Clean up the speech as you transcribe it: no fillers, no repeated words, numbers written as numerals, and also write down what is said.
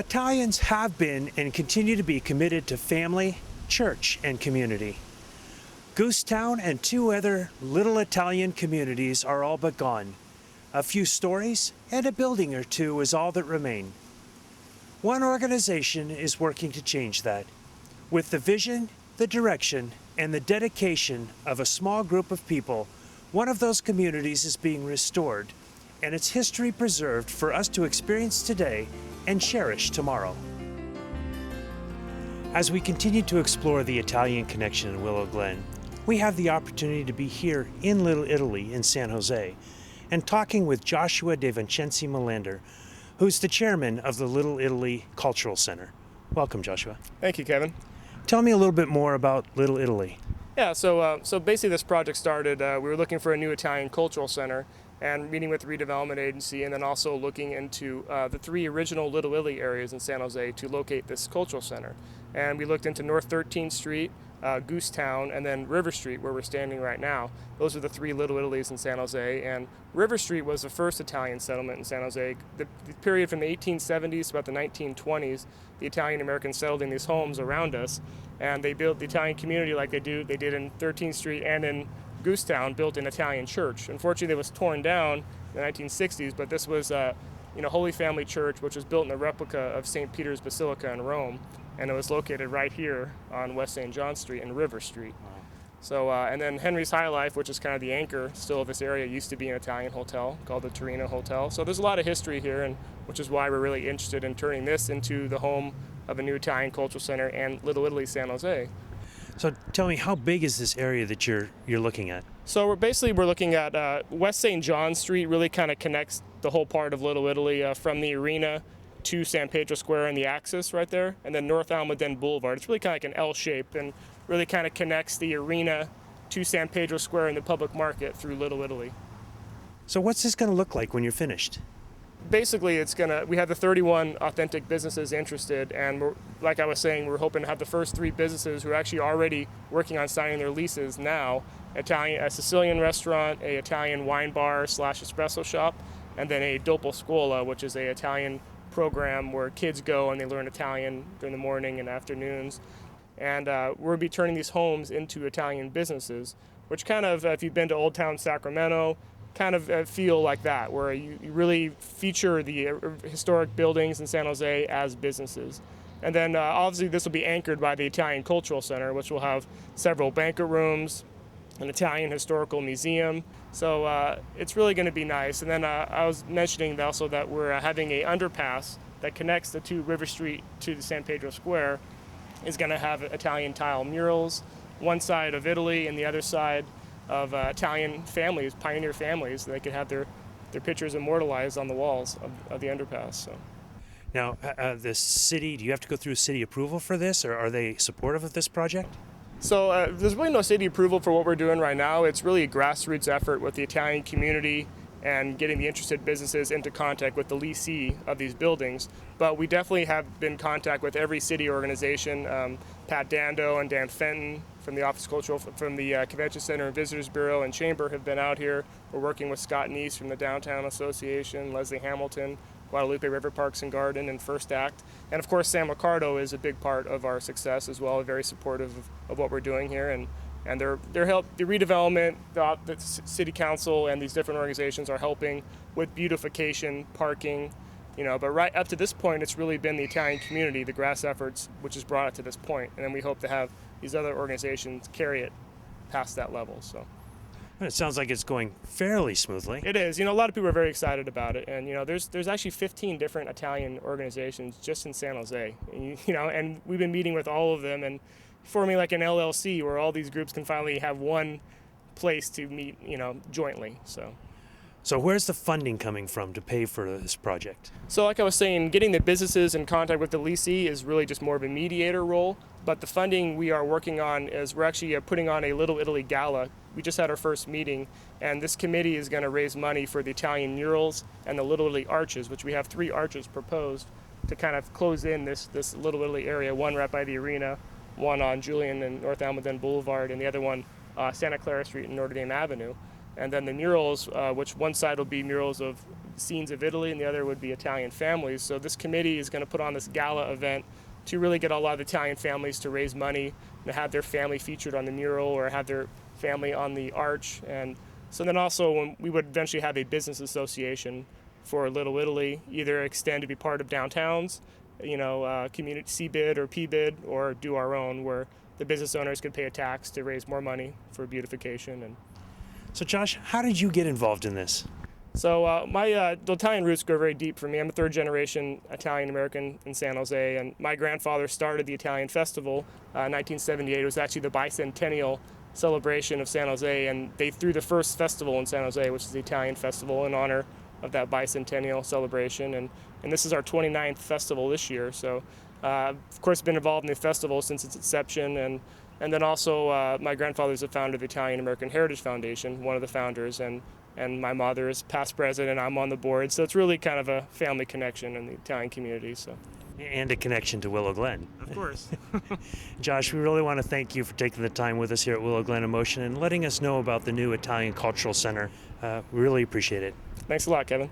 Italians have been and continue to be committed to family, church, and community. Goosetown and two other little Italian communities are all but gone. A few stories and a building or two is all that remain. One organization is working to change that. With the vision, the direction, and the dedication of a small group of people, one of those communities is being restored and its history preserved for us to experience today and cherish tomorrow. As we continue to explore the Italian connection in Willow Glen, we have the opportunity to be here in Little Italy in San Jose and talking with Joshua DeVincenzi-Melander, who's the chairman of the Little Italy Cultural Center. Welcome, Joshua. Thank you, Kevin. Tell me a little bit more about Little Italy. Yeah, so basically this project started, we were looking for a new Italian cultural center and meeting with the redevelopment agency, and then also looking into the three original Little Italy areas in San Jose to locate this cultural center. And we looked into North 13th Street, Goosetown, and then River Street, where we're standing right now. Those are the three Little Italies in San Jose, and River Street was the first Italian settlement in San Jose. The period from the 1870s to about the 1920s, the Italian Americans settled in these homes around us, and they built the Italian community like they did in 13th Street and in Goosetown, built an Italian church. Unfortunately, it was torn down in the 1960s, but this was Holy Family Church, which was built in a replica of St. Peter's Basilica in Rome, and it was located right here on West St. John Street and River Street. Wow. So, and then Henry's High Life, which is kind of the anchor still of this area, used to be an Italian hotel called the Torino Hotel. So there's a lot of history here, and which is why we're really interested in turning this into the home of a new Italian cultural center and Little Italy San Jose. So tell me, how big is this area that you're looking at? So we're looking at West St. John Street. Really kind of connects the whole part of Little Italy from the arena to San Pedro Square and the axis right there, and then North Almaden Boulevard. It's really kind of like an L shape and really kind of connects the arena to San Pedro Square and the public market through Little Italy. So what's this going to look like when you're finished? Basically, we have the 31 authentic businesses interested, and like I was saying, we're hoping to have the first 3 businesses who are actually already working on signing their leases now: a Sicilian restaurant, a Italian wine bar / espresso shop, and then a Dopo Scuola, which is a Italian program where kids go and they learn Italian during the morning and afternoons. And we'll be turning these homes into Italian businesses, which kind of, if you've been to Old Town Sacramento, kind of feel like that, where you really feature the historic buildings in San Jose as businesses. And then obviously this will be anchored by the Italian Cultural Center, which will have several banquet rooms, an Italian historical museum. So it's really going to be nice. And then I was mentioning also that we're having a underpass that connects the two River Street to the San Pedro Square. Is going to have Italian tile murals, one side of Italy and the other side of Italian families, pioneer families. They could have their pictures immortalized on the walls of the underpass. So. Now, the city, do you have to go through city approval for this, or are they supportive of this project? So there's really no city approval for what we're doing right now. It's really a grassroots effort with the Italian community and getting the interested businesses into contact with the leasee of these buildings. But we definitely have been in contact with every city organization. Pat Dando and Dan Fenton from the Office of Cultural, from the Convention Center and Visitors Bureau and Chamber have been out here. We're working with Scott Neese from the Downtown Association, Leslie Hamilton, Guadalupe River Parks and Garden, and First Act. And of course, Sam Ricardo is a big part of our success as well, very supportive of what we're doing here. And their help, the redevelopment, the city council, and these different organizations are helping with beautification, parking, but right up to this point, it's really been the Italian community, the grass efforts, which has brought it to this point. And then we hope to have these other organizations carry it past that level. So. It sounds like it's going fairly smoothly. It is. A lot of people are very excited about it. And, there's actually 15 different Italian organizations just in San Jose. And we've been meeting with all of them and forming like an LLC where all these groups can finally have one place to meet, jointly. So where's the funding coming from to pay for this project? So like I was saying, getting the businesses in contact with the leasee is really just more of a mediator role. But the funding we are working on is we're actually putting on a Little Italy Gala. We just had our first meeting, and this committee is going to raise money for the Italian murals and the Little Italy arches, which we have 3 arches proposed to kind of close in this Little Italy area, one right by the arena, one on Julian and North Almaden Boulevard, and the other one Santa Clara Street and Notre Dame Avenue. And then the murals, which one side will be murals of scenes of Italy and the other would be Italian families. So this committee is going to put on this gala event to really get a lot of Italian families to raise money and have their family featured on the mural or have their family on the arch. And so then also when we would eventually have a business association for Little Italy, either extend to be part of downtowns, community C-bid or P-bid, or do our own where the business owners could pay a tax to raise more money for beautification. And So Josh, how did you get involved in this? so my the Italian roots go very deep for me. I'm a third generation Italian American in San Jose, and my grandfather started the Italian Festival in 1978. It was actually the bicentennial celebration of San Jose, and they threw the first festival in San Jose, which is the Italian Festival, in honor of that bicentennial celebration. And this is our 29th festival this year. So, of course, been involved in the festival since its inception, and then also my grandfather's the founder of the Italian American Heritage Foundation, one of the founders, and my mother is past president. I'm on the board, so it's really kind of a family connection in the Italian community. So. And a connection to Willow Glen. Of course. Josh, we really want to thank you for taking the time with us here at Willow Glen Emotion and letting us know about the new Italian Cultural Center. We really appreciate it. Thanks a lot, Kevin.